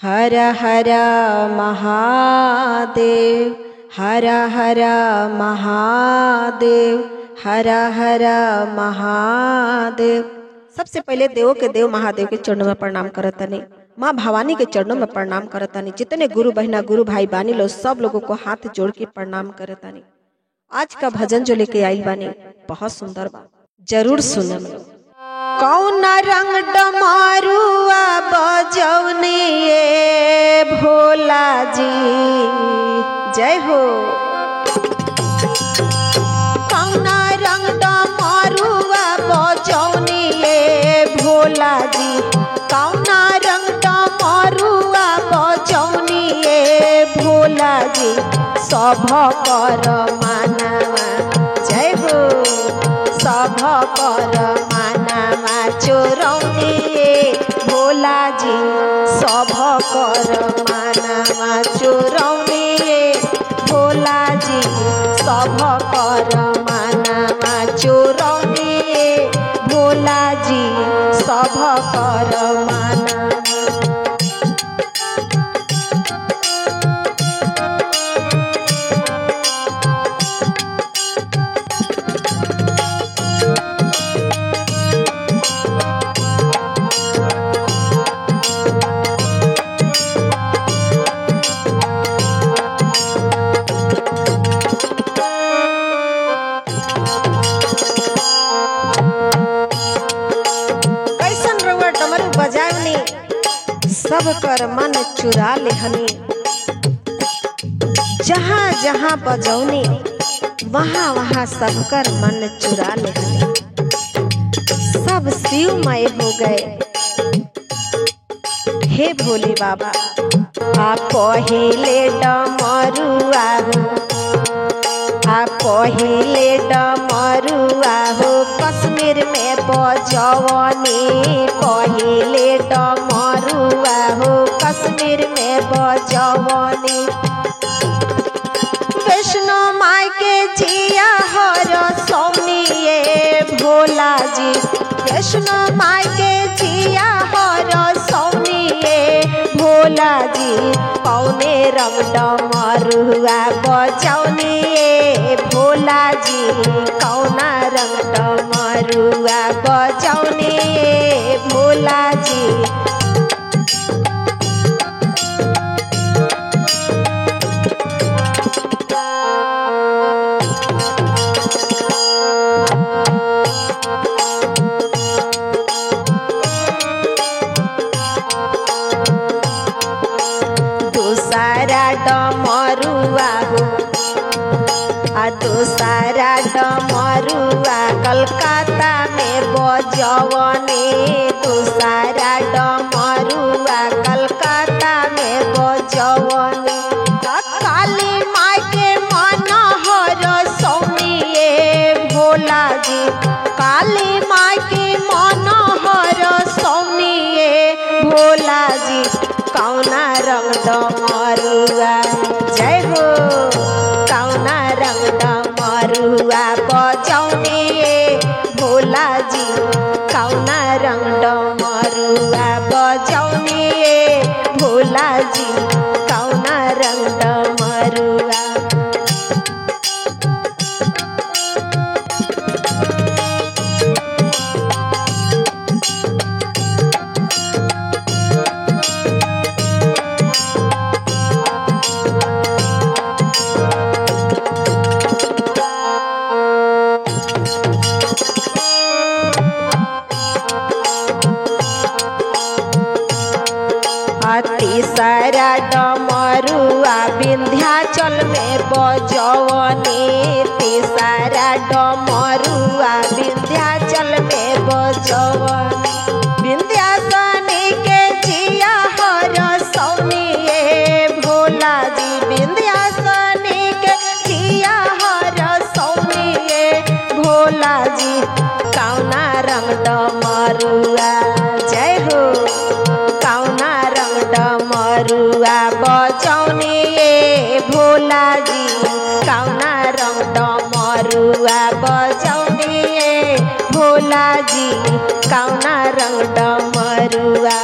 हर हर महादेव, हर हर महादेव, हर हर महादेव। सबसे पहले देवों के देव महादेव के चरणों में प्रणाम करतनी, माँ भवानी के चरणों में प्रणाम करतनी। जितने गुरु बहना गुरु भाई बानी लो सब लोगों को हाथ जोड़ के प्रणाम करतनी। आज का भजन जो लेके आई बानी बहुत सुंदर बा, जरूर सुनम। कौन रंग डमरुआ बजौनी ये भोला जी, जय हो। कौन रंग डमरुआ बजौनी ये भोला जी, कौन रंग डमरुआ बजौनी ये भोला जी। सभ कर मानवा, जय हो। सभ कर मानवा चोरौनी भोला जी, सभ कर मानवा चोरौनी भोला जी, सभ कर मानवा चोरौनी भोला जी, सभ कर मानवा। सब कर मन चुरा लेहनी, जहाँ जहाँ बजौनी वहाँ वहाँ सब कर मन चुरा लेहनी। सब शिवमय हो गए हे भोले बाबा। आप पहिले डमरुआ हो, आप पहिले डमरुआ हो कश्मीर में बजौनी। पहिले डमरुआ हो कश्मीर में बजौनी। वैष्णो माई के जिया हर सौनी ये भोला जी, वैष्णो माई के जिया हर सौनी ये भोला जी। कौने रंग डमरुआ बजौनी ये भोला जी, कौना रंग डमरुआ बजौनी ये भोला जी। दूसरा डमरुआ हो, दूसरा डमरुआ कलकत्ता में बजौनी। दूसरा डमरुआ कलकत्ता में बजौनी। काली माई के मनोहर सौनी ये भोला जी, काली माई के मनोहर सौनी ये भोला जी। कौना रंग डमरुआ, जय हो। कौना रंग डमरुआ बजौनी ये भोला जी, कौना रंग डमरुआ बजौनी ये भोला जी, कौना रंग डमरुआ। तीसरा डमरुआ विंध्याचल में बजौनी। तीसरा डमरुआ विंध्याचल में बजौनी। विंध्याचली के जिया हर सौनी ये भोला जी, विंध्याचली के जिया हर सौनी ये भोला जी। कौना रंग डमरुआ, जय हो। कौना रंग डमरुआ बजौनी ये भोला जी, कौना रंग डमरुआ बजौनी ये भोला जी, कौना रंग डमरुआ।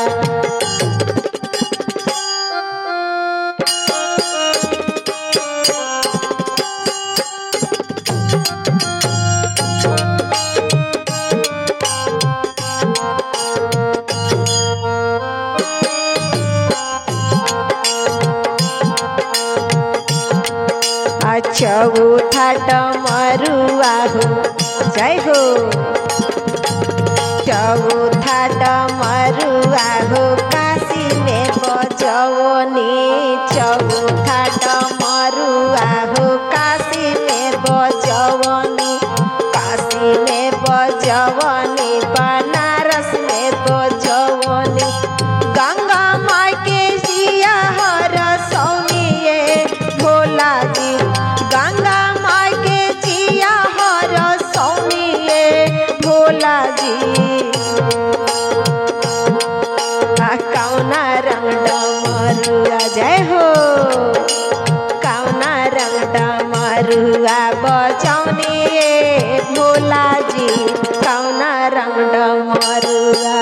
चौथा डमरुआ हो जय हो। चौथा डमरुआ हो काशी में बजवनी। चौथा डमरुआ हो काशी में बजवनी। काशी में बजवनी बनारस में बजवनी। गंगा माई के जिया हर सौनिए भोला जी। गंगा माई के जिया हर सौनिए भोला जी। कौना रंग डमरुआ जय हो। कौना रंग डमरुआ बजौनी भोला जी। कौना रंग डमरुआ।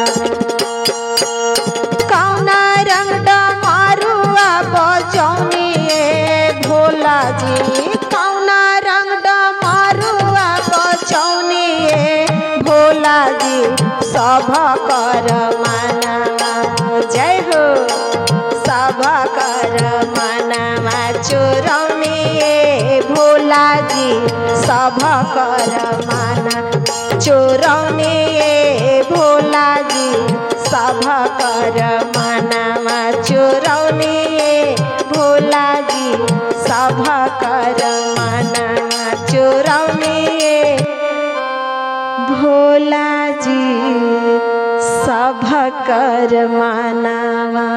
कौना रंग डमरुआ बजौनी भोला जी। कौना रंग डमरुआ बजौनी भोला जी। सभ कर मानवा जय हो। सभ कर मानवा चोरौनी भोला जी। सभ कर माना चोरौनी भोला जी। सभ कर मानवा चोरौनी भोला जी। सभ कर मानवा चोरौनी भोला जी। सभ कर मानवा।